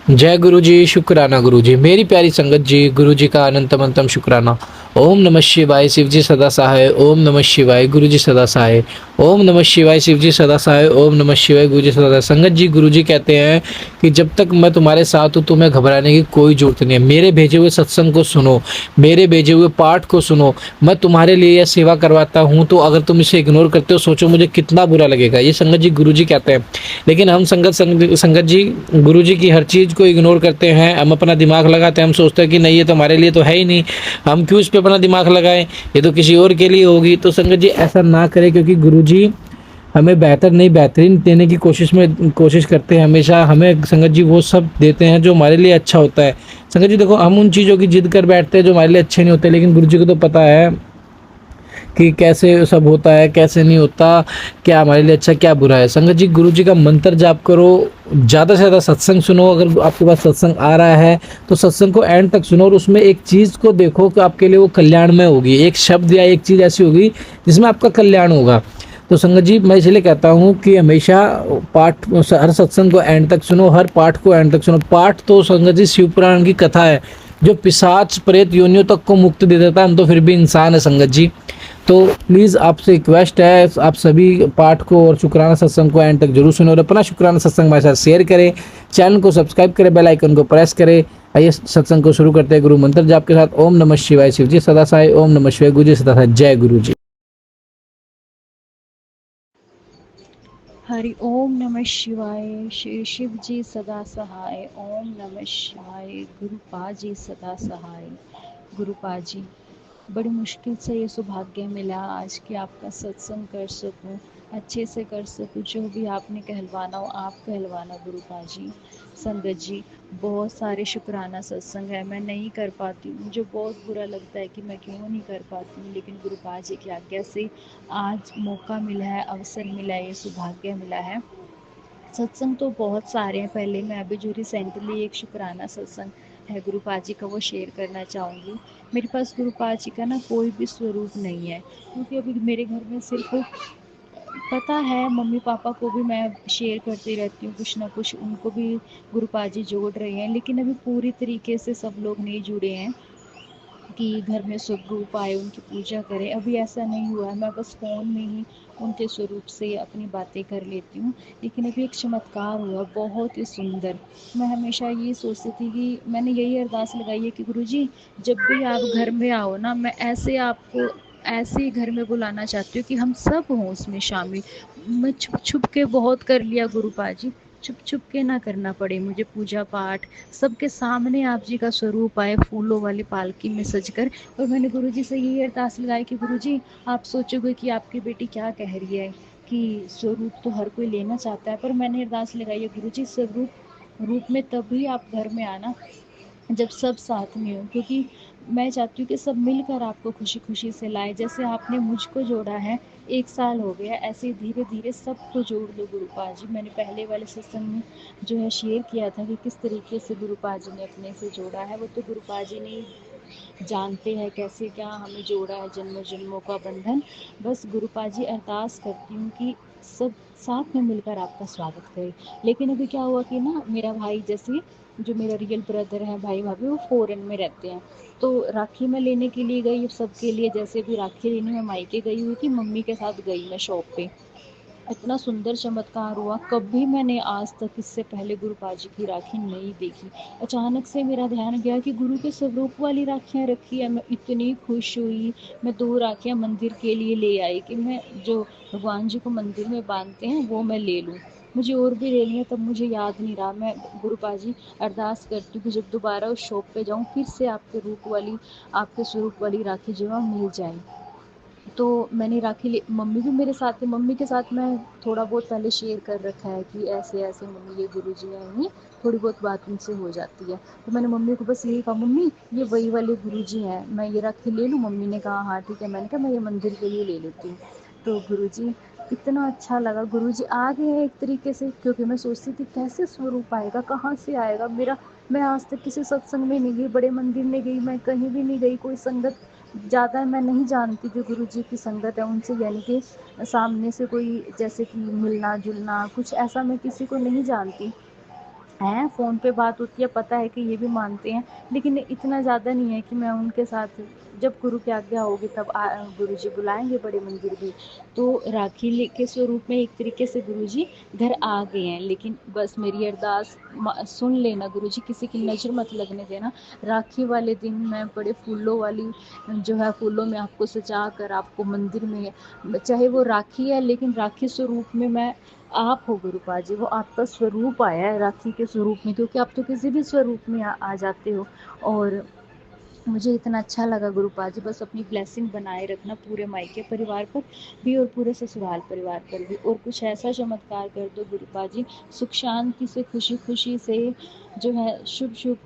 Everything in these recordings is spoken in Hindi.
जय गुरु जी, शुक्राना गुरु जी। मेरी प्यारी संगत जी, गुरु जी का अनंतम शुक्राना। ओम नमः शिवाय, शिव जी सदा सहाय। ओम नमः शिवाय, गुरु जी सदा सहाय। ओम नमः शिवाय, शिव जी सदा सहाय। ओम नमः शिवाय, गुरु जी सदा सहाय। संगत जी, गुरु जी कहते हैं कि जब तक मैं तुम्हारे साथ हूँ तुम्हें घबराने की कोई जरूरत नहीं है। मेरे भेजे हुए सत्संग को सुनो, मेरे भेजे हुए पाठ को सुनो। मैं तुम्हारे लिए यह सेवा करवाता हूँ, तो अगर तुम इसे इग्नोर करते हो सोचो मुझे कितना बुरा लगेगा। ये संगत जी गुरु जी कहते हैं। लेकिन हम संगत जी गुरु जी की हर चीज़ को इग्नोर करते हैं। हम अपना दिमाग लगाते हैं, हम सोचते हैं कि नहीं ये तो हमारे लिए तो है ही नहीं, हम क्यों इस पे अपना दिमाग लगाएं, ये तो किसी और के लिए होगी। तो संगत जी ऐसा ना करें, क्योंकि गुरु जी हमें बेहतर नहीं बेहतरीन देने की कोशिश करते हैं। हमेशा हमें संगत जी वो सब देते हैं जो हमारे लिए अच्छा होता है। संगत जी देखो, हम उन चीज़ों की जिद कर बैठते हैं जो हमारे लिए अच्छे नहीं होते, लेकिन गुरु जी को तो पता है कि कैसे सब होता है कैसे नहीं होता, क्या हमारे लिए अच्छा क्या बुरा है। संगत जी गुरु जी का मंत्र जाप करो, ज़्यादा से ज़्यादा सत्संग सुनो। अगर आपके पास सत्संग आ रहा है तो सत्संग को एंड तक सुनो, और उसमें एक चीज़ को देखो कि आपके लिए वो कल्याणमय होगी। एक शब्द या एक चीज़ ऐसी होगी जिसमें आपका कल्याण होगा। तो संगत जी मैं इसलिए कहता हूँ कि हमेशा पाठ, हर सत्संग को एंड तक सुनो, हर पाठ को एंड तक सुनो। पाठ तो संगत जी शिव पुराण की कथा है जो पिशाच प्रेत योनियों तक को मुक्ति दे देता है। हम तो फिर भी इंसान है संगत जी। तो प्लीज़ आपसे रिक्वेस्ट है, आप सभी पाठ को और शुक्राना सत्संग को एंड तक जरूर सुनो, और अपना शुक्राना सत्संग हमारे साथ शेयर करें, चैनल को सब्सक्राइब करें, बेल आइकन को प्रेस करें। आइए सत्संग को शुरू करते हैं गुरु मंत्र जाप के साथ। ओम नमः शिवाय, शिव जी सदा सहाय। ओम नमः शिवाय, गुरु जी सदा सहाय। जय गुरु जी। हरि ओम नमः शिवाय। श्री शिव जी सदा सहाय। ओम नमः शिवाय। गुरुपा जी सदा सहाय। गुरुपा जी, बड़ी मुश्किल से ये सौभाग्य मिला आज कि आपका सत्संग कर सकूं, अच्छे से कर सकूं। जो भी आपने कहलवाना हो आप कहलवाना गुरुपा जी। संगत जी, बहुत सारे शुक्राना सत्संग है, मैं नहीं कर पाती हूँ। मुझे बहुत बुरा लगता है कि मैं क्यों नहीं कर पाती हूँ, लेकिन गुरुपा जी की आज्ञा से आज मौका मिला है, अवसर मिला है, ये सौभाग्य मिला है। सत्संग तो बहुत सारे हैं, पहले मैं अभी जो रिसेंटली एक शुक्राना सत्संग है गुरुपा जी का वो शेयर करना चाहूँगी। मेरे पास गुरुपा जी का ना कोई भी स्वरूप नहीं है, क्योंकि अभी मेरे घर में सिर्फ पता है मम्मी पापा को भी मैं शेयर करती रहती हूँ कुछ ना कुछ, उनको भी गुरुपा जी जोड़ रहे हैं, लेकिन अभी पूरी तरीके से सब लोग नहीं जुड़े हैं कि घर में स्वरूप आए उनकी पूजा करें। अभी ऐसा नहीं हुआ है, मैं बस फ़ोन में ही उनके स्वरूप से अपनी बातें कर लेती हूँ। लेकिन अभी एक चमत्कार हुआ बहुत ही सुंदर। मैं हमेशा ये सोचती थी कि मैंने यही अरदास लगाई है कि गुरुजी, जब भी आप घर में आओ ना, मैं ऐसे आपको ऐसे ही घर में बुलाना चाहती हूँ कि हम सब हों उसमें शामिल। मैं छुप छुप के बहुत कर लिया गुरुपा जी, छुप छुप के ना करना पड़े मुझे पूजा पाठ, सबके सामने आप जी का स्वरूप आए फूलों वाली पालकी में सजकर। और मैंने गुरुजी से यही अरदास लगाई कि गुरुजी, आप सोचोगे कि आपकी बेटी क्या कह रही है कि स्वरूप तो हर कोई लेना चाहता है, पर मैंने अरदास लगाई है गुरुजी, स्वरूप रूप में तभी आप घर में आना जब सब साथ में हो, क्योंकि मैं चाहती हूँ कि सब मिलकर आपको खुशी खुशी से लाए। जैसे आपने मुझको जोड़ा है, 1 साल हो गया, ऐसे धीरे धीरे सबको जोड़ लो गुरुपा जी। मैंने पहले वाले सत्संग में जो है शेयर किया था कि किस तरीके से गुरुपा जी ने अपने से जोड़ा है, वो तो गुरुपा जी ने जानते हैं कैसे क्या हमें जोड़ा है, जन्मों जन्मों का बंधन। बस गुरुपा जी अरदास करती हूँ कि सब साथ में मिलकर आपका स्वागत करें। लेकिन अभी क्या हुआ कि ना, मेरा भाई जैसे जो मेरा रियल ब्रदर है, भाई भाभी, वो फॉरेन में रहते हैं। तो राखी मैं लेने के लिए गई सबके लिए, जैसे भी राखी लेने में मायके गई हुई थी, मम्मी के साथ गई मैं शॉप पे। इतना सुंदर चमत्कार हुआ, कभी मैंने आज तक इससे पहले गुरुपा जी की राखी नहीं देखी। अचानक से मेरा ध्यान गया कि गुरु के स्वरूप वाली राखियाँ रखी है। मैं इतनी खुश हुई, मैं 2 राखियाँ मंदिर के लिए ले आई कि मैं जो भगवान जी को मंदिर में बांधते हैं वो मैं ले लूँ। मुझे और भी लेनी है, तब मुझे याद नहीं रहा। मैं गुरुपा जी अरदास करती हूँ कि जब दोबारा उस शॉप पे जाऊँ, फिर से आपके रूप वाली, आपके स्वरूप वाली राखी जो है मिल जाए। तो मैंने राखी ले, मम्मी भी मेरे साथ है, मम्मी के साथ मैं थोड़ा बहुत पहले शेयर कर रखा है कि ऐसे ऐसे मम्मी ये गुरु जी आएंगे, थोड़ी बहुत बात उनसे हो जाती है। तो मैंने मम्मी को बस यही कहा, मम्मी ये वही वाले गुरु जी हैं, मैं ये राखी ले लूँ? मम्मी ने कहा हाँ ठीक है। मैंने कहा मैं ये मंदिर के लिए ले लेती हूँ। तो गुरु जी, इतना अच्छा लगा, गुरु जी आ गए हैं एक तरीके से, क्योंकि मैं सोचती थी कैसे स्वरूप आएगा, कहाँ से आएगा मेरा। मैं आज तक किसी सत्संग में नहीं गई, बड़े मंदिर में गई, मैं कहीं भी नहीं गई, कोई संगत ज़्यादा मैं नहीं जानती जो गुरु जी की संगत है उनसे, यानी कि सामने से कोई जैसे कि मिलना जुलना कुछ ऐसा मैं किसी को नहीं जानती। हैं, फ़ोन पे बात होती है, पता है कि ये भी मानते हैं, लेकिन इतना ज़्यादा नहीं है कि मैं उनके साथ, जब गुरु की आज्ञा होगी तब गुरुजी बुलाएँगे बड़े मंदिर भी। तो राखी के स्वरूप में एक तरीके से गुरुजी घर आ गए हैं, लेकिन बस मेरी अरदास सुन लेना गुरुजी, किसी की नज़र मत लगने देना। राखी वाले दिन मैं बड़े फूलों वाली जो है, फूलों में आपको सजा कर आपको मंदिर में, चाहे वो राखी है लेकिन राखी स्वरूप में मैं, आप हो गुरुपा जी, वो आपका स्वरूप आया है राखी के स्वरूप में, क्योंकि आप तो किसी भी स्वरूप में आ जाते हो। और मुझे इतना अच्छा लगा गुरुपा जी, बस अपनी ब्लेसिंग बनाए रखना पूरे मायके परिवार पर भी और पूरे ससुराल परिवार पर भी, और कुछ ऐसा चमत्कार कर दो गुरुपा जी, सुख शांति से, खुशी खुशी से जो है, शुभ शुभ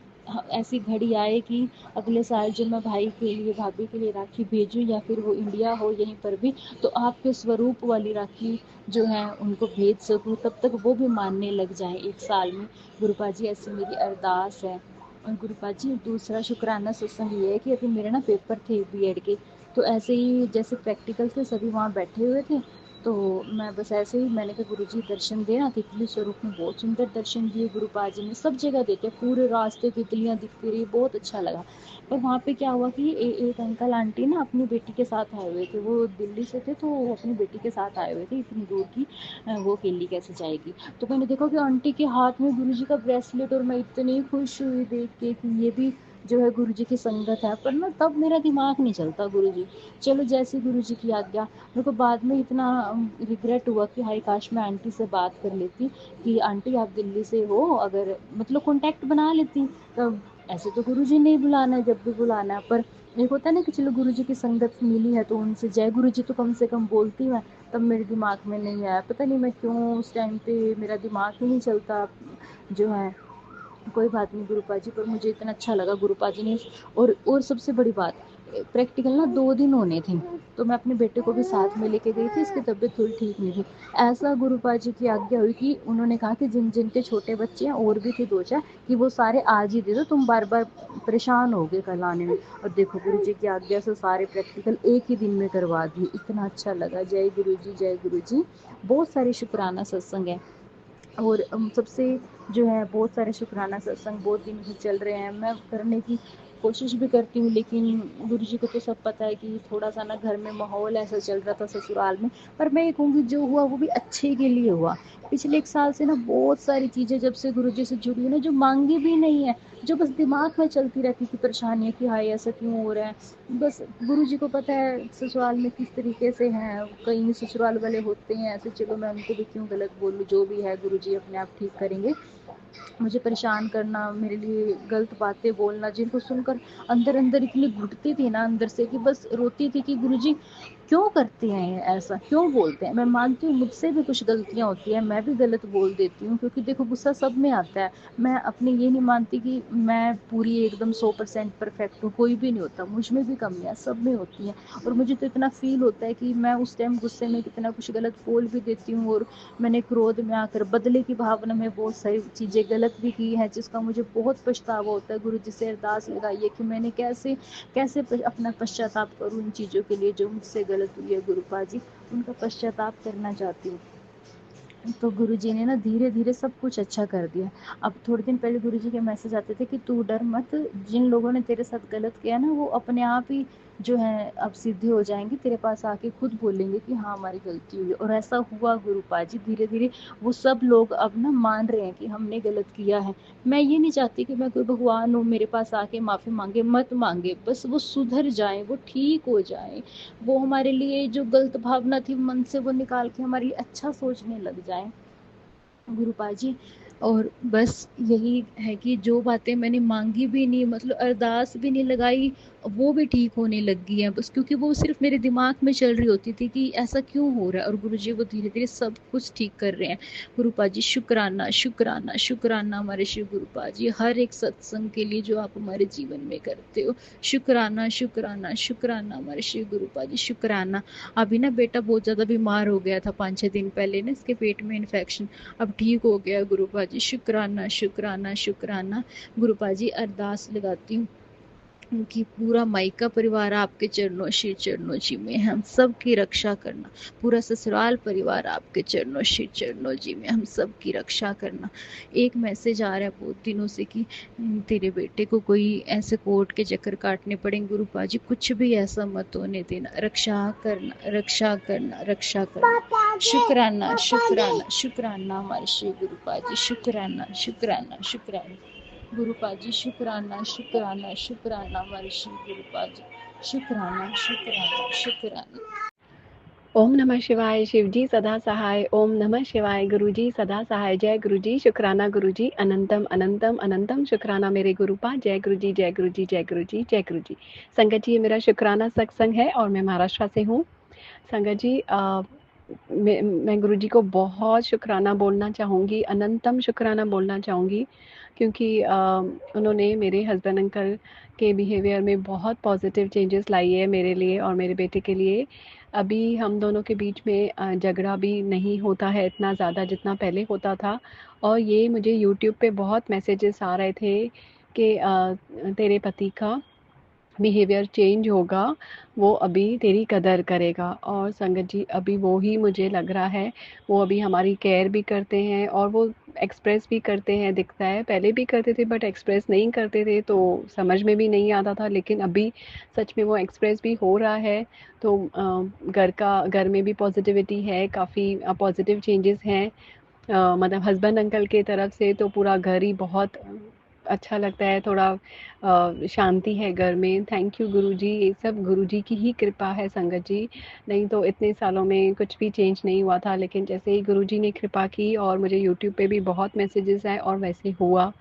ऐसी घड़ी आए कि अगले साल जो मैं भाई के लिए, भाभी के लिए राखी भेजूं, या फिर वो इंडिया हो यहीं पर भी, तो आपके स्वरूप वाली राखी जो है उनको भेज सकूं, तब तक वो भी मानने लग जाए एक साल में। गुरुपा जी ऐसी मेरी अरदास है। और गुरुपा जी दूसरा शुक्राना सत्संग ये है कि अभी मेरे ना पेपर थे बीएड के, तो ऐसे ही जैसे प्रैक्टिकल थे, सभी वहाँ बैठे हुए थे, तो मैं बस ऐसे ही मैंने कहा गुरुजी दर्शन देना, तितली स्वरूप में बहुत सुंदर दर्शन दिए गुरुपा जी ने, सब जगह देते, पूरे रास्ते तितलियाँ दिखती रही, बहुत अच्छा लगा। पर वहाँ पे क्या हुआ कि एक अंकल आंटी ना अपनी बेटी के साथ आए हुए थे, वो दिल्ली से थे, तो वो अपनी बेटी के साथ आए हुए थे, इतनी दूर की वो अकेली कैसे जाएगी। तो मैंने देखा कि आंटी के हाथ में गुरुजी का ब्रेसलेट, और मैं इतनी खुश हुई देख के कि ये भी जो है गुरुजी की संगत है। पर ना तब मेरा दिमाग नहीं चलता गुरुजी, चलो जैसे गुरुजी की आज्ञा। मेरे को बाद में इतना रिग्रेट हुआ कि हाय काश मैं आंटी से बात कर लेती कि आंटी आप दिल्ली से हो, अगर मतलब कांटेक्ट बना लेती। तब ऐसे तो गुरुजी ने ही बुलाना है जब भी बुलाना है, पर एक होता है ना कि चलो गुरुजी की संगत मिली है तो उनसे जय गुरुजी तो कम से कम बोलती मैं। तब मेरे दिमाग में नहीं आया, पता नहीं मैं क्यों उस टाइम पे मेरा दिमाग ही नहीं चलता जो है। कोई बात नहीं गुरुपा जी, पर मुझे इतना अच्छा लगा गुरुपा जी ने। और सबसे बड़ी बात, प्रैक्टिकल ना 2 दिन होने थे, तो मैं अपने बेटे को भी साथ में लेके गई थी, इसकी तबीयत थोड़ी ठीक नहीं थी। ऐसा गुरुपा जी की आज्ञा हुई कि उन्होंने कहा कि जिन जिनके छोटे बच्चे हैं, और भी थे 2-4, कि वो सारे आज ही दे दो, तुम बार बार परेशान हो गए कल आने में। और देखो गुरु जी की आज्ञा से सारे प्रैक्टिकल एक ही दिन में करवा दिए, इतना अच्छा लगा। जय गुरु जी, जय गुरु जी। बहुत सारे शुक्राना सत्संग है, और सबसे जो है बहुत सारे शुक्राना सत्संग बहुत दिन से चल रहे हैं, मैं करने की कोशिश भी करती हूँ, लेकिन गुरु जी को तो सब पता है कि थोड़ा सा ना घर में माहौल ऐसा चल रहा था ससुराल में। पर मैं ये कहूँगी जो हुआ वो भी अच्छे के लिए हुआ। पिछले 1 साल से ना बहुत सारी चीज़ें जब से गुरु जी से जुड़ी है ना, जो मांगी भी नहीं है, जो बस दिमाग में चलती रहती थी परेशानियाँ कि हाय ऐसा क्यों हो रहा है। बस गुरु जी को पता है ससुराल में किस तरीके से हैं, कई ससुराल वाले होते हैं ऐसे, चलो मैं उनको भी क्यों गलत बोलूँ, जो भी है गुरु जी अपने आप ठीक करेंगे। मुझे परेशान करना, मेरे लिए गलत बातें बोलना, जिनको सुनकर अंदर अंदर इतनी घुटती थी ना अंदर से, कि बस रोती थी कि गुरुजी क्यों करते हैं ऐसा, क्यों बोलते हैं। मैं मानती हूँ मुझसे भी कुछ गलतियाँ होती हैं, मैं भी गलत बोल देती हूँ, क्योंकि देखो गुस्सा सब में आता है। मैं अपनी ये नहीं मानती कि मैं पूरी एकदम 100% परफेक्ट हूँ, कोई भी नहीं होता, मुझ में भी कमियाँ सब में होती हैं। और मुझे तो इतना फील होता है कि मैं उस टाइम गुस्से में कितना कुछ गलत बोल भी देती हूँ, और मैंने क्रोध में आकर बदले की भावना में बहुत सारी चीज़ें गलत भी की हैं, जिसका मुझे बहुत पछतावा होता है। गुरु जी से अरदास लगाइए कि मैंने कैसे कैसे अपना पश्चाताप करूँ इन चीज़ों के लिए जो मुझसे गलत हुई है। गुरुपा जी उनका पश्चाताप करना चाहती हूँ। तो गुरुजी ने ना धीरे धीरे सब कुछ अच्छा कर दिया। अब थोड़े दिन पहले गुरुजी के मैसेज आते थे कि तू डर मत, जिन लोगों ने तेरे साथ गलत किया ना वो अपने आप ही जो है अब सीधे हो जाएंगे, तेरे पास आके खुद बोलेंगे कि हाँ हमारी गलती हुई। और ऐसा हुआ गुरुपा जी, धीरे धीरे वो सब लोग अब ना मान रहे हैं कि हमने गलत किया है। मैं ये नहीं चाहती कि मैं कोई भगवान हूँ मेरे पास आके माफ़ी मांगे, मत मांगे, बस वो सुधर जाए, वो ठीक हो जाए, वो हमारे लिए जो गलत भावना थी मन से वो निकाल के हमारे लिए अच्छा सोचने लग जाए गुरुपा जी। और बस यही है कि जो बातें मैंने मांगी भी नहीं, मतलब अरदास भी नहीं लगाई, वो भी ठीक होने लग गई हैं, बस क्योंकि वो सिर्फ मेरे दिमाग में चल रही होती थी कि ऐसा क्यों हो रहा है। और गुरुजी वो धीरे धीरे सब कुछ ठीक कर रहे हैं। गुरुपा जी शुक्राना शुक्राना शुक्राना हमारे शिव गुरुपा जी, हर एक सत्संग के लिए जो आप हमारे जीवन में करते हो। शुक्राना शुक्राना शुक्राना हमारे शिव गुरुपा जी, शुक्राना। अभी ना बेटा बहुत ज़्यादा बीमार हो गया था 5-6 दिन पहले ना, इसके पेट में इन्फेक्शन, अब ठीक हो गया गुरुपा जी, शुक्राना शुक्राना शुक्राना। गुरुपा जी अरदास लगाती हूँ कि पूरा मायका परिवार आपके चरणों श्री चरणों जी में, हम सब की रक्षा करना। पूरा ससुराल परिवार आपके चरणों श्री चरणों जी में, हम सब की रक्षा करना। एक मैसेज आ रहा है बहुत दिनों से कि तेरे बेटे को कोई ऐसे कोर्ट के चक्कर काटने पड़ेंगे गुरु पाजी, कुछ भी ऐसा मत होने देना, रक्षा करना, रक्षा करना, रक्षा करना। शुक्राना, शुक्राना, शुक्राना हमारे श्री गुरु पाजी, शुक्राना, शुक्राना, शुक्राना गुरु पाजी, शुक्राना, शुक्राना, शुक्राना हमारे श्री गुरु पाजी, शुक्राना, शुक्राना, शुक्राना। ओम नमः शिवाय। शिवजी सदा सहाय। ओम नमः शिवाय। गुरुजी सदा सहाय। जय गुरुजी। शुक्राना गुरुजी। अनंतम अनंतम अनंतम शुक्राना मेरे गुरुपा। जय गुरुजी, जय गुरुजी, जय गुरुजी, जय गुरुजी। संगत जी, ये मेरा शुक्राना सत्संग है और मैं महाराष्ट्र से हूँ। संगत जी, मैं गुरुजी को बहुत शुक्राना बोलना चाहूँगी, अनंतम शुक्राना बोलना चाहूँगी, क्योंकि उन्होंने मेरे हस्बैंड अंकल के बिहेवियर में बहुत पॉजिटिव चेंजेस लाई है मेरे लिए और मेरे बेटे के लिए। अभी हम दोनों के बीच में झगड़ा भी नहीं होता है इतना ज़्यादा जितना पहले होता था। और ये मुझे यूट्यूब पे बहुत मैसेजेस आ रहे थे कि तेरे पति का बिहेवियर चेंज होगा, वो अभी तेरी कदर करेगा। और संगत जी, अभी वो ही मुझे लग रहा है। वो अभी हमारी केयर भी करते हैं और वो एक्सप्रेस भी करते हैं, दिखता है। पहले भी करते थे बट एक्सप्रेस नहीं करते थे तो समझ में भी नहीं आता था, लेकिन अभी सच में वो एक्सप्रेस भी हो रहा है। तो घर में भी पॉजिटिविटी है, काफ़ी पॉजिटिव चेंजेस हैं। मतलब हस्बैंड अंकल के तरफ से तो पूरा घर ही बहुत अच्छा लगता है, थोड़ा शांति है घर में। थैंक यू गुरुजी, ये सब गुरुजी की ही कृपा है संगत जी। नहीं तो इतने सालों में कुछ भी चेंज नहीं हुआ था, लेकिन जैसे ही गुरुजी ने कृपा की और मुझे यूट्यूब पे भी बहुत मैसेजेस आए और वैसे हुआ।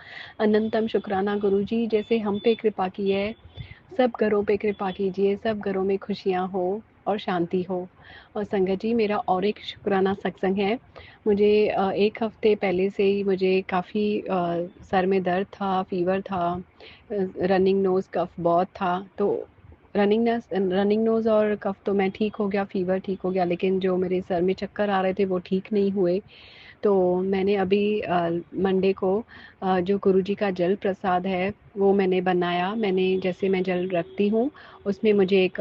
अनंतम शुक्राना गुरुजी, जैसे हम पे कृपा की है, सब घरों पे कृपा कीजिए, सब घरों में खुशियाँ हो और शांति हो। और संगत जी, मेरा और एक शुक्राना सत्संग है। मुझे 1 हफ्ते पहले से ही मुझे काफ़ी सर में दर्द था, फ़ीवर था, रनिंग नोज़ कफ़ बहुत था। तो रनिंग नोज़ और कफ़ तो मैं ठीक हो गया, फ़ीवर ठीक हो गया, लेकिन जो मेरे सर में चक्कर आ रहे थे वो ठीक नहीं हुए। तो मैंने अभी मंडे को जो गुरुजी का जल प्रसाद है वो मैंने बनाया। मैंने, जैसे मैं जल रखती हूँ उसमें मुझे एक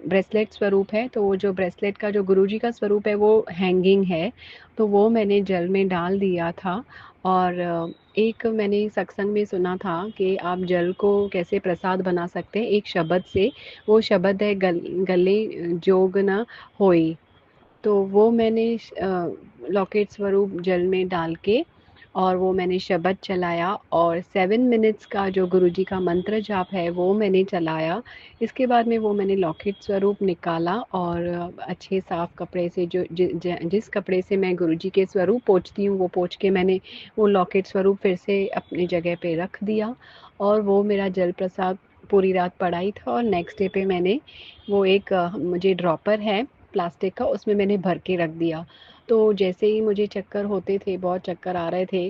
ब्रेसलेट स्वरूप है, तो वो जो ब्रेसलेट का जो गुरुजी का स्वरूप है वो हैंगिंग है, तो वो मैंने जल में डाल दिया था। और एक मैंने सत्संग में सुना था कि आप जल को कैसे प्रसाद बना सकते हैं, एक शब्द से। वो शब्द है गले जोग न होई। तो वो मैंने लॉकेट स्वरूप जल में डाल के और वो मैंने शब्द चलाया और 7 मिनट्स का जो गुरुजी का मंत्र जाप है वो मैंने चलाया। इसके बाद में वो मैंने लॉकेट स्वरूप निकाला और अच्छे साफ कपड़े से, जिस कपड़े से मैं गुरुजी के स्वरूप पोंछती हूँ वो पोंछ के मैंने वो लॉकेट स्वरूप फिर से अपनी जगह पे रख दिया। और वो मेरा जल प्रसाद पूरी रात पड़ा ही था और नेक्स्ट डे पे मैंने वो एक मुझे ड्रॉपर है प्लास्टिक का, उसमें मैंने भर के रख दिया। तो जैसे ही मुझे चक्कर होते थे, बहुत चक्कर आ रहे थे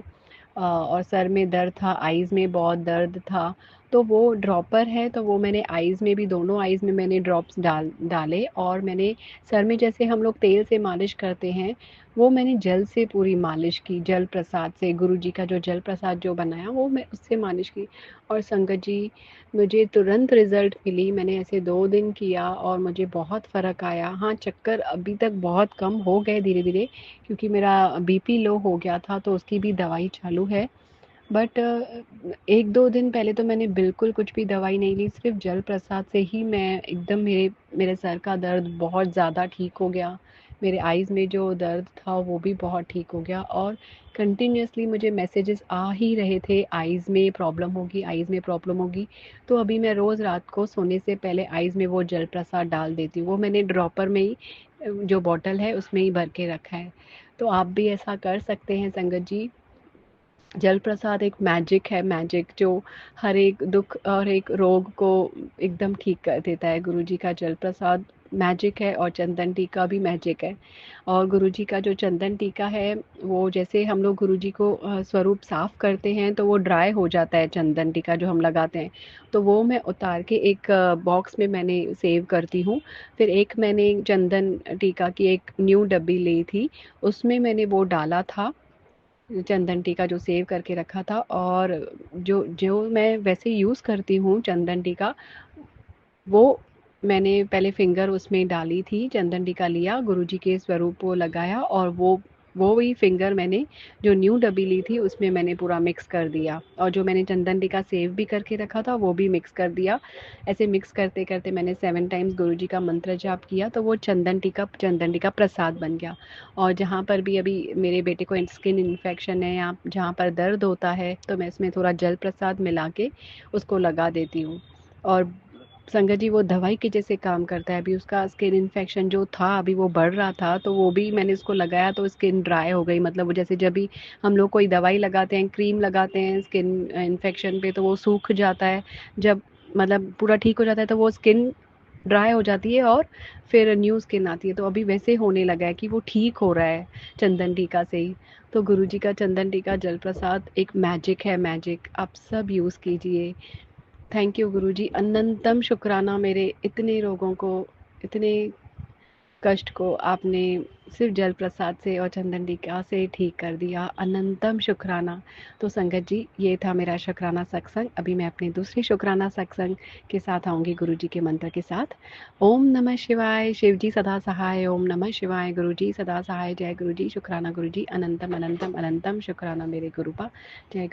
और सर में दर्द था, आईज़ में बहुत दर्द था, तो वो ड्रॉपर है तो वो मैंने आईज़ में भी, दोनों आईज़ में मैंने ड्रॉप्स डाले और मैंने सर में जैसे हम लोग तेल से मालिश करते हैं वो मैंने जल से पूरी मालिश की, जल प्रसाद से। गुरुजी का जो जल प्रसाद जो बनाया वो मैं उससे मालिश की। और संगत जी, मुझे तुरंत रिज़ल्ट मिली। मैंने ऐसे 2 दिन किया और मुझे बहुत फ़र्क आया। हाँ, चक्कर अभी तक बहुत कम हो गए धीरे-धीरे, क्योंकि मेरा बीपी लो हो गया था तो उसकी भी दवाई चालू है। बट 1-2 दिन पहले तो मैंने बिल्कुल कुछ भी दवाई नहीं ली, सिर्फ़ जल प्रसाद से ही मैं एकदम, मेरे मेरे सर का दर्द बहुत ज़्यादा ठीक हो गया। मेरे आईज़ में जो दर्द था वो भी बहुत ठीक हो गया और कंटिन्यूअसली मुझे मैसेजेस आ ही रहे थे, आईज़ में प्रॉब्लम होगी, आईज़ में प्रॉब्लम होगी। तो अभी मैं रोज़ रात को सोने से पहले आईज़ में वो जल प्रसाद डाल देती हूँ। वो मैंने ड्रॉपर में ही जो बॉटल है उसमें ही भर के रखा है। तो आप भी ऐसा कर सकते हैं संगत जी। जल प्रसाद एक मैजिक है, मैजिक जो हर एक दुख और एक रोग को एकदम ठीक कर देता है। गुरुजी का जल प्रसाद मैजिक है और चंदन टीका भी मैजिक है। और गुरुजी का जो चंदन टीका है वो, जैसे हम लोग गुरुजी को स्वरूप साफ करते हैं तो वो ड्राई हो जाता है चंदन टीका जो हम लगाते हैं, तो वो मैं उतार के एक बॉक्स में मैंने सेव करती हूँ। फिर एक मैंने चंदन टीका की एक न्यू डब्बी ली थी, उसमें मैंने वो डाला था चंदन टीका जो सेव करके रखा था, और जो जो मैं वैसे यूज़ करती हूँ चंदन टीका, वो मैंने पहले फिंगर उसमें डाली थी, चंदन टीका लिया, गुरुजी के स्वरूप को लगाया, और वो ही फिंगर मैंने जो न्यू डब्बी ली थी उसमें मैंने पूरा मिक्स कर दिया, और जो मैंने चंदन टीका सेव भी करके रखा था वो भी मिक्स कर दिया। ऐसे मिक्स करते करते मैंने 7 टाइम्स गुरुजी का मंत्र जाप किया, तो वो चंदन टीका प्रसाद बन गया। और जहाँ पर भी अभी मेरे बेटे को स्किन इन्फेक्शन है या जहाँ पर दर्द होता है, तो मैं इसमें थोड़ा जल प्रसाद मिला के उसको लगा देती हूँ। और संगत जी, वो दवाई के जैसे काम करता है। अभी उसका स्किन इन्फेक्शन जो था, अभी वो बढ़ रहा था, तो वो भी मैंने उसको लगाया तो स्किन ड्राई हो गई। मतलब वो जैसे जब भी हम लोग कोई दवाई लगाते हैं, क्रीम लगाते हैं स्किन इन्फेक्शन पे, तो वो सूख जाता है। जब मतलब पूरा ठीक हो जाता है तो वो स्किन ड्राई हो जाती है और फिर न्यू स्किन आती है। तो अभी वैसे होने लगा है कि वो ठीक हो रहा है चंदन टीका से ही। तो गुरुजी का चंदन टीका जल प्रसाद एक मैजिक है, मैजिक आप सब यूज़ कीजिए। थैंक यू गुरुजी, अनंतम शुक्राना, मेरे इतने रोगों को, इतने कष्ट को आपने सिर्फ जल प्रसाद से और चंदन टीका से ठीक कर दिया। अनंतम शुक्राना। तो संगत जी, ये था मेरा शुक्राना सत्संग। अभी मैं अपने दूसरे शुक्राना सत्संग के साथ आऊँगी गुरुजी के मंत्र के साथ। ओम नमः शिवाय, शिव जी सदा सहाय। ओम नमः शिवाय, गुरुजी सदा सहाय। जय गुरुजी, शुक्राना गुरुजी, अनंतम अनंतम अनंतम शुक्राना मेरे गुरुपा। जय गुरु।